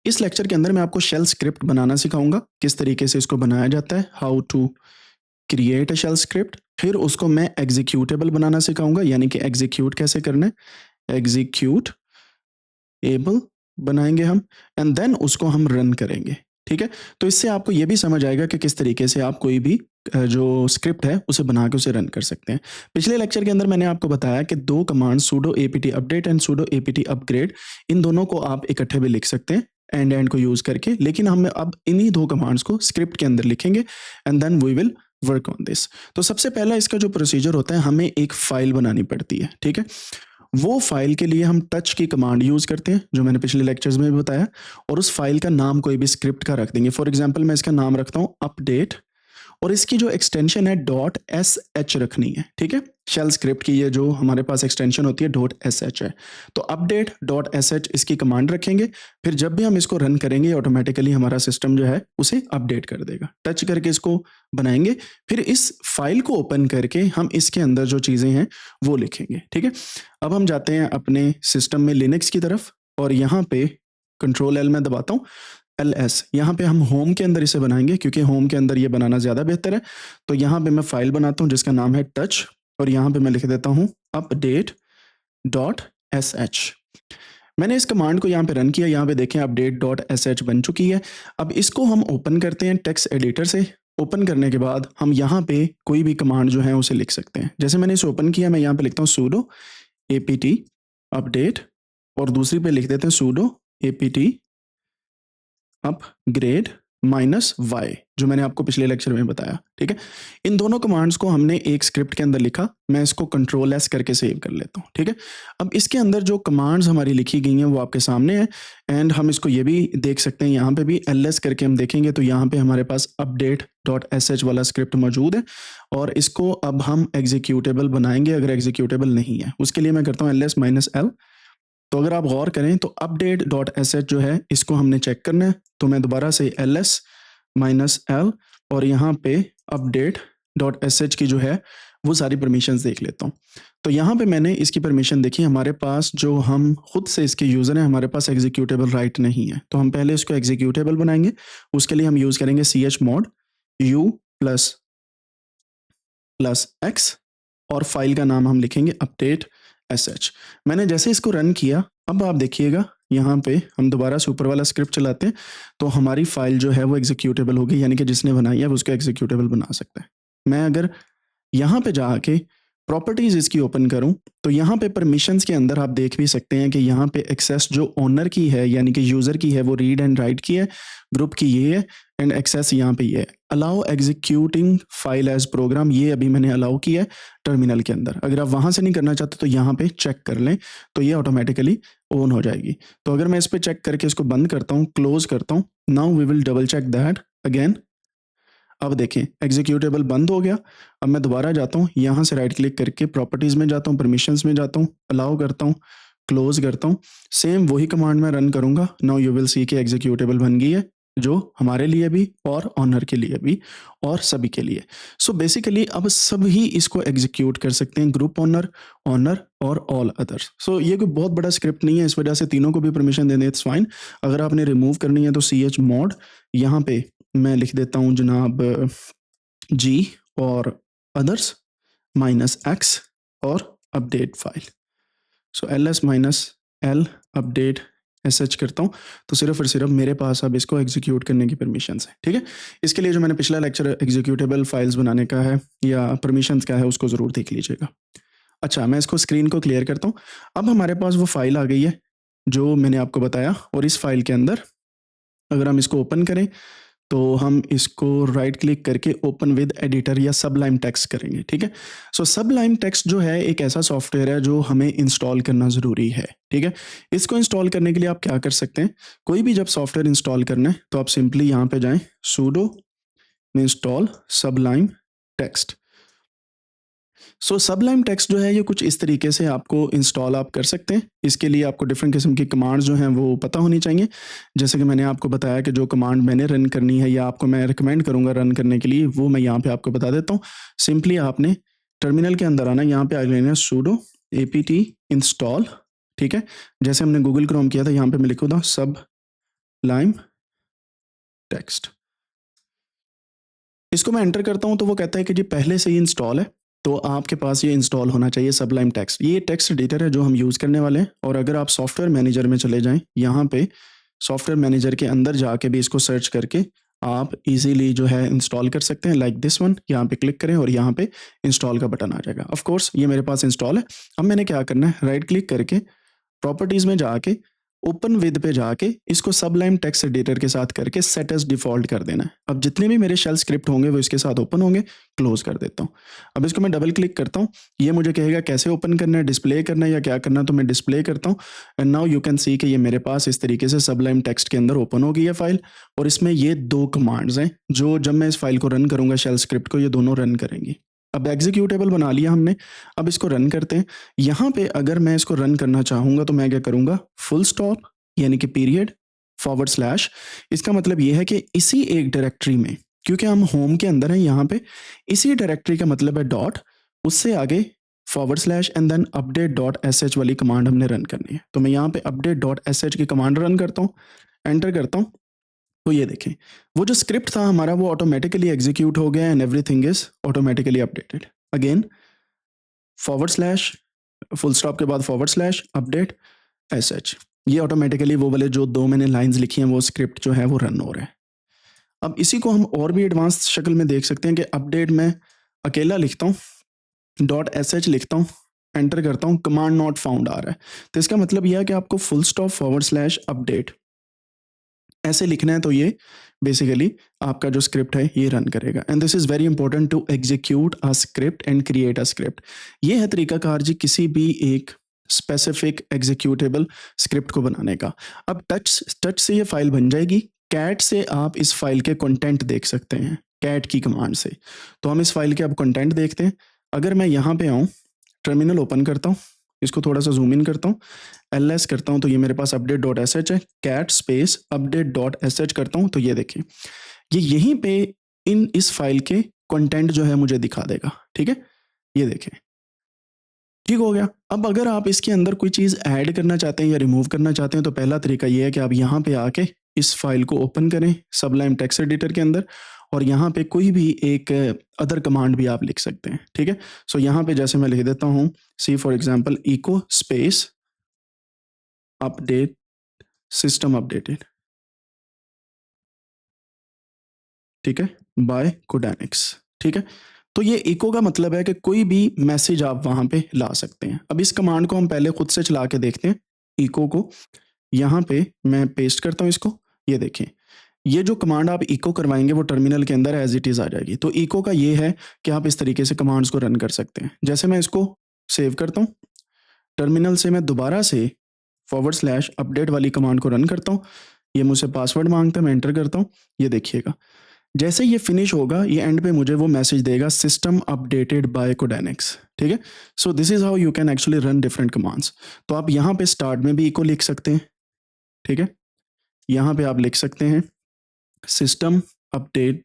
इस लेक्चर के अंदर मैं आपको शेल स्क्रिप्ट बनाना सिखाऊंगा, किस तरीके से इसको बनाया जाता है, how to create a shell script. फिर उसको मैं एग्जीक्यूटेबल बनाना सिखाऊंगा, यानी कि एग्जीक्यूट कैसे करना है, एग्जीक्यूट एबल बनाएंगे हम, एंड देन उसको हम रन करेंगे। ठीक है, तो इससे आपको ये भी समझ आएगा कि किस तरीके से आप कोई भी जो स्क्रिप्ट है उसे बना के उसे रन कर सकते हैं। पिछले लेक्चर के अंदर मैंने आपको बताया कि दो command sudo apt update and sudo apt upgrade, इन दोनों को आप इकट्ठे भी लिख सकते हैं एंड को यूज करके, लेकिन हम अब इन्हीं दो कमांड्स को स्क्रिप्ट के अंदर लिखेंगे and then we will work on this. तो सबसे पहला इसका जो प्रोसीजर होता है, हमें एक फाइल बनानी पड़ती है। ठीक है, वो फाइल के लिए हम टच की कमांड यूज करते हैं, जो मैंने पिछले लेक्चर्स में भी बताया, और उस फाइल का नाम कोई भी स्क्रिप्ट का रख देंगे। फॉर एग्जांपल मैं इसका नाम रखता हूं अपडेट, और इसकी जो एक्सटेंशन है डॉट एस एच रखनी है। ठीक है, शेल स्क्रिप्ट की ये जो हमारे पास एक्सटेंशन होती है डॉट एस एच है, तो अपडेट डॉट एस एच इसकी कमांड रखेंगे। फिर जब भी हम इसको रन करेंगे ऑटोमेटिकली हमारा सिस्टम जो है उसे अपडेट कर देगा। टच करके इसको बनाएंगे, फिर इस फाइल को ओपन करके हम इसके अंदर जो चीजें हैं वो लिखेंगे। ठीक है, अब हम जाते हैं अपने सिस्टम में लिनक्स की तरफ, और यहाँ पे कंट्रोल एल में दबाता हूँ, ls, यहाँ पे हम होम के अंदर इसे बनाएंगे क्योंकि होम के अंदर ये बनाना ज़्यादा बेहतर है। तो यहाँ पे मैं फाइल बनाता हूँ जिसका नाम है टच, और यहाँ पे मैं लिख देता हूँ अपडेट डॉट एस एच। मैंने इस कमांड को यहाँ पे रन किया, यहाँ पे देखें अपडेट डॉट एस एच बन चुकी है। अब इसको हम ओपन करते हैं टेक्स्ट एडिटर से। ओपन करने के बाद हम यहाँ पे कोई भी कमांड जो है उसे लिख सकते हैं। जैसे मैंने इसे ओपन किया, मैं यहाँ पे लिखता हूँ sudo apt अपडेट, और दूसरी पे लिख देते हैं sudo apt अपग्रेड -y, जो मैंने आपको पिछले लेक्चर में बताया। ठीक है, इन दोनों कमांड्स को हमने एक स्क्रिप्ट के अंदर लिखा। मैं इसको कंट्रोल एस करके सेव कर लेता हूँ। ठीक है, अब इसके अंदर जो कमांड्स हमारी लिखी गई हैं वो आपके सामने है, एंड हम इसको ये भी देख सकते हैं, यहाँ पे भी ls करके हम देखेंगे तो यहाँ पे हमारे पास अपडेट डॉट एस एच वाला स्क्रिप्ट मौजूद है, और इसको अब हम एग्जीक्यूटेबल बनाएंगे। अगर एग्जीक्यूटेबल नहीं है उसके लिए मैं करता हूँ ls -l। तो अगर आप गौर करें तो अपडेट डॉट एस एच जो है इसको हमने चेक करना है, तो मैं दोबारा से ls -l और यहाँ पे अपडेट डॉट एस एच की जो है वो सारी परमिशंस देख लेता हूँ। तो यहाँ पे मैंने इसकी परमिशन देखी, हमारे पास जो हम खुद से इसके यूज़र हैं, हमारे पास एग्जीक्यूटेबल राइट नहीं है। तो हम पहले इसको एग्जीक्यूटेबल बनाएंगे, उसके लिए हम यूज़ करेंगे chmod u ++ x, और फाइल का नाम हम लिखेंगे अपडेट sh। मैंने जैसे इसको रन किया, अब आप देखिएगा यहाँ पे हम दोबारा से ऊपर वाला स्क्रिप्ट चलाते हैं तो हमारी फाइल जो है वो एग्जीक्यूटेबल होगी, यानी कि जिसने बनाई है वो उसको एग्जीक्यूटेबल बना सकता है। मैं अगर यहाँ पे जाके प्रॉपर्टीज इसकी ओपन करूं तो यहाँ पे परमिशंस के अंदर आप देख भी सकते हैं कि यहाँ पे एक्सेस जो ओनर की है यानी कि यूजर की है वो रीड एंड राइट की है, ग्रुप की ये है, एंड एक्सेस यहाँ पे ये है। Allow executing file as program, ये अभी मैंने अलाउ किया है टर्मिनल के अंदर। अगर आप वहां से नहीं करना चाहते तो यहाँ पे चेक कर लें, तो ये ऑटोमेटिकली ऑन हो जाएगी। तो अगर मैं इस पर चेक करके इसको बंद करता हूँ, क्लोज करता हूँ, now we will double check that again. अब देखें एग्जीक्यूटेबल बंद हो गया। अब मैं दोबारा जाता हूँ, यहाँ से राइट क्लिक करके प्रॉपर्टीज़ में जाता हूँ, परमिशंस में जाता हूँ, अलाउ करता हूँ, क्लोज करता हूँ। सेम वही कमांड मैं रन करूँगा। नाउ यू विल सी कि एग्जीक्यूटेबल बन गई है, जो हमारे लिए भी और ऑनर के लिए भी और सभी के लिए। सो बेसिकली अब सभी इसको एग्जीक्यूट कर सकते हैं, ग्रुप ऑनर, ऑनर और ऑल अदर्स। सो ये कोई बहुत बड़ा स्क्रिप्ट नहीं है, इस वजह से तीनों को भी परमिशन देने इट्स फाइन। अगर आपने रिमूव करनी है तो chmod, यहाँ पे मैं लिख देता हूँ जनाब g और अदर्स -x और अपडेट फाइल। सो ls -l अपडेट sh करता हूँ, तो सिर्फ और सिर्फ मेरे पास अब इसको एग्जीक्यूट करने की परमिशंस है। ठीक है, इसके लिए जो मैंने पिछला लेक्चर एग्जीक्यूटेबल फाइल्स बनाने का है या परमिशंस का है उसको ज़रूर देख लीजिएगा। अच्छा, मैं इसको स्क्रीन को क्लियर करता हूँ। अब हमारे पास वो फाइल आ गई है जो मैंने आपको बताया, और इस फाइल के अंदर अगर हम इसको ओपन करें तो हम इसको राइट क्लिक करके ओपन विद एडिटर या सबलाइम टेक्स्ट करेंगे। ठीक है, सो सबलाइम टेक्स्ट जो है एक ऐसा सॉफ्टवेयर है जो हमें इंस्टॉल करना ज़रूरी है। ठीक है, इसको इंस्टॉल करने के लिए आप क्या कर सकते हैं, कोई भी जब सॉफ्टवेयर इंस्टॉल करना है तो आप सिंपली यहाँ पे जाएं, sudo install sublime text। सो सबलाइम टेक्स्ट जो है ये कुछ इस तरीके से आपको इंस्टॉल आप कर सकते हैं। इसके लिए आपको डिफरेंट किस्म की कमांड्स जो हैं वो पता होनी चाहिए। जैसे कि मैंने आपको बताया कि जो कमांड मैंने रन करनी है या आपको मैं रिकमेंड करूंगा रन करने के लिए, वो मैं यहाँ पे आपको बता देता हूँ। सिंपली आपने टर्मिनल के अंदर आना, यहाँ पे आ लेना sudo apt install। ठीक है, जैसे हमने गूगल क्रोम किया था, यहाँ पे मैं लिखूँगा सब लाइम टेक्स्ट। इसको मैं एंटर करता हूं तो वो कहता है कि जी पहले से ही इंस्टॉल है, तो आपके पास ये इंस्टॉल होना चाहिए सबलाइम टेक्स्ट। ये टेक्स्ट एडिटर है जो हम यूज़ करने वाले हैं। और अगर आप सॉफ्टवेयर मैनेजर में चले जाएं, यहाँ पे सॉफ्टवेयर मैनेजर के अंदर जाके भी इसको सर्च करके आप इजीली जो है इंस्टॉल कर सकते हैं। लाइक दिस वन, यहाँ पे क्लिक करें और यहाँ पे इंस्टॉल का बटन आ जाएगा। ऑफ कोर्स ये मेरे पास इंस्टॉल है। अब मैंने क्या करना है, राइट क्लिक करके प्रॉपर्टीज में जाके ओपन विद पे जाके इसको सबलाइम टेक्स्ट एडिटर के साथ करके सेट एज डिफॉल्ट कर देना है। अब जितने भी मेरे शेल स्क्रिप्ट होंगे वो इसके साथ ओपन होंगे। क्लोज कर देता हूँ। अब इसको मैं डबल क्लिक करता हूँ, ये मुझे कहेगा कैसे ओपन करना है, डिस्प्ले करना है या क्या करना है, तो मैं डिस्प्ले करता हूँ। And now you can see कि ये मेरे पास इस तरीके से सबलाइम टेक्स्ट के अंदर ओपन होगी ये फाइल। और इसमें ये 2 कमांड्स हैं जो जब मैं इस फाइल को रन करूंगा शेल स्क्रिप्ट को, ये दोनों रन करेंगी। अब एग्जीक्यूटेबल बना लिया हमने। अब इसको रन करते हैं। यहाँ पे अगर मैं इसको रन करना चाहूंगा तो मैं क्या करूंगा, फुल स्टॉप यानी कि पीरियड फॉरवर्ड स्लैश। इसका मतलब ये है कि इसी एक डायरेक्टरी में, क्योंकि हम होम के अंदर हैं यहाँ पे, इसी डायरेक्टरी का मतलब है डॉट, उससे आगे forward slash and then update dot S H वाली कमांड हमने रन करनी है। तो मैं यहाँ पे अपडेट डॉट एस एच की कमांड रन करता हूँ, एंटर करता हूँ। तो ये देखें वो जो स्क्रिप्ट था हमारा वो ऑटोमेटिकली एग्जीक्यूट हो गया and everything is automatically updated. Again forward slash, full stop के बाद forward slash update S H, ये ऑटोमेटिकली वो वाले जो 2 मैंने लाइंस लिखी हैं वो स्क्रिप्ट जो है वो रन हो रहा है। अब इसी को हम और भी एडवांस शक्ल में देख सकते हैं कि अपडेट में अकेला लिखता हूँ, डॉट एस एच लिखता हूँ, एंटर करता हूँ, कमांड नॉट फाउंड आ रहा है। तो इसका मतलब यह है कि आपको full stop forward slash update ऐसे लिखना है, तो ये बेसिकली आपका जो स्क्रिप्ट है ये रन करेगा। And this is very important to execute a script and create a script. ये है तरीकाकार जी किसी भी एक स्पेसिफिक एग्जीक्यूटेबल स्क्रिप्ट को बनाने का। अब टच से ये फाइल बन जाएगी। कैट से आप इस फाइल के कंटेंट देख सकते हैं, कैट की कमांड से। तो हम इस फाइल के अब कंटेंट देखते हैं। अगर मैं यहाँ पे आऊँ, टर्मिनल ओपन करता हूँ, इसको थोड़ा सा जूम इन करता हूँ, एल करता हूँ तो ये मेरे पास अपडेट डॉट एस एच है। Cat space update dot S H करता हूँ तो ये देखिए ये यहीं पे इस फाइल के कंटेंट जो है मुझे दिखा देगा। ठीक है, ये देखें ठीक हो गया। अब अगर आप इसके अंदर कोई चीज़ ऐड करना चाहते हैं या रिमूव करना चाहते हैं तो पहला तरीका ये है कि आप यहाँ पे आके इस फाइल को ओपन करें सबलाइम टेक्स्ट एडिटर के अंदर, और यहाँ पे कोई भी एक अदर कमांड भी आप लिख सकते हैं। ठीक है, सो यहाँ पे जैसे मैं लिख देता हूँ see for example echo space update system updated, ठीक है, बाय कोडानिक्स। ठीक है, तो ये इको का मतलब है कि कोई भी मैसेज आप वहां पे ला सकते हैं। अब इस कमांड को हम पहले खुद से चला के देखते हैं। इको को यहाँ पे मैं पेस्ट करता हूँ इसको, ये देखें ये जो कमांड आप इको करवाएंगे वो टर्मिनल के अंदर एज इट इज आ जाएगी। तो इको का ये है कि आप इस तरीके से कमांड्स को रन कर सकते हैं। जैसे मैं इसको सेव करता हूँ, टर्मिनल से मैं दोबारा से फॉरवर्ड स्लैश अपडेट वाली कमांड को रन करता हूँ। ये मुझसे पासवर्ड मांगता है, मैं एंटर करता हूँ। ये देखिएगा जैसे ये फिनिश होगा ये एंड पे मुझे वो मैसेज देगा सिस्टम अपडेटेड बाय कोडानिक्स। ठीक है, so this is how you can actually run different commands. तो आप यहाँ पे स्टार्ट में भी इको लिख सकते हैं। ठीक है, यहाँ पे आप लिख सकते हैं system update,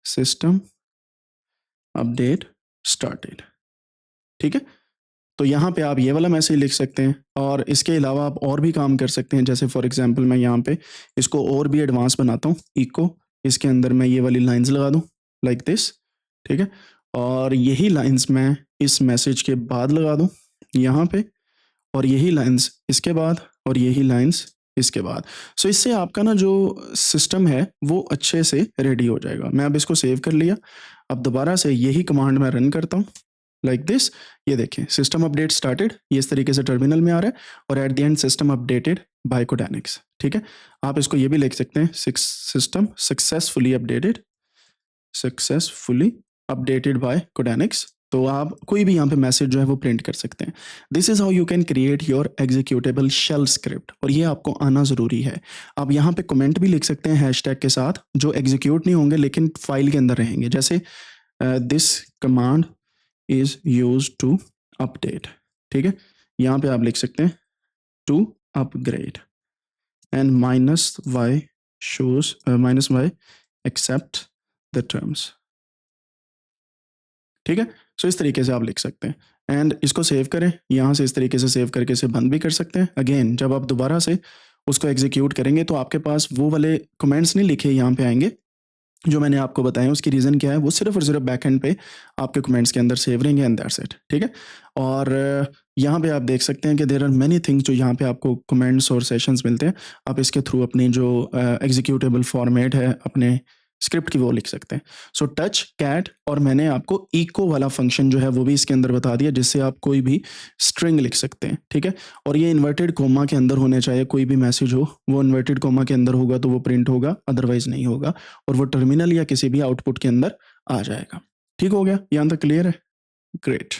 system update started. ठीक है, तो यहाँ पे आप ये वाला मैसेज लिख सकते हैं और इसके अलावा आप और भी काम कर सकते हैं। जैसे फॉर एग्जांपल मैं यहाँ पे इसको और भी एडवांस बनाता हूँ, इको इसके अंदर मैं ये वाली लाइंस लगा दूँ लाइक दिस। ठीक है, और यही लाइंस मैं इस मैसेज के बाद लगा दूँ यहाँ पे, और यही लाइंस इसके बाद, और यही लाइंस इसके बाद। सो इससे आपका ना जो सिस्टम है वो अच्छे से रेडी हो जाएगा। मैं अब इसको सेव कर लिया। अब दोबारा से यही कमांड मैं रन करता हूँ लाइक दिस। ये देखें सिस्टम अपडेट स्टार्टेड, ये इस तरीके से टर्मिनल में आ रहा है, और at the end system updated by Codanics. ठीक है, आप इसको ये भी लिख सकते हैं system successfully updated, successfully updated by Codanics. तो आप कोई भी यहाँ पे मैसेज जो है वो प्रिंट कर सकते हैं। This is how you can create your executable shell script, और ये आपको आना ज़रूरी है। आप यहाँ पे कमेंट भी लिख सकते हैं हैशटैग के साथ जो एग्जीक्यूट नहीं होंगे लेकिन फाइल के अंदर रहेंगे। जैसे this command is use to update. ठीक है, यहाँ पे आप लिख सकते हैं to upgrade and minus y shows minus y accept the terms. ठीक है, सो इस तरीके से आप लिख सकते हैं एंड इसको सेव करें। यहाँ से इस तरीके से सेव करके इसे बंद भी कर सकते हैं। अगेन जब आप दोबारा से उसको एग्जीक्यूट करेंगे तो आपके पास वो वाले कमेंट्स नहीं लिखे यहाँ पे आएंगे जो मैंने आपको बताया। उसकी रीज़न क्या है, वो सिर्फ और सिर्फ बैकएंड पे आपके कमेंट्स के अंदर सेव रहेंगे एंड दैट्स इट, ठीक है। और यहाँ पे आप देख सकते हैं कि देयर आर मेनी थिंग्स जो यहाँ पे आपको कमेंट्स और सेशंस मिलते हैं। आप इसके थ्रू अपनी जो एग्जीक्यूटेबल फॉर्मेट है अपने स्क्रिप्ट की वो लिख सकते हैं। सो टच कैट और मैंने आपको इको वाला फंक्शन जो है वो भी इसके अंदर बता दिया जिससे आप कोई भी स्ट्रिंग लिख सकते हैं, ठीक है। और ये इन्वर्टेड कोमा के अंदर होने चाहिए, कोई भी मैसेज हो वो इन्वर्टेड कोमा के अंदर होगा तो वो प्रिंट होगा, अदरवाइज नहीं होगा, और वो टर्मिनल या किसी भी आउटपुट के अंदर आ जाएगा। ठीक हो गया, यहाँ तक क्लियर है? ग्रेट।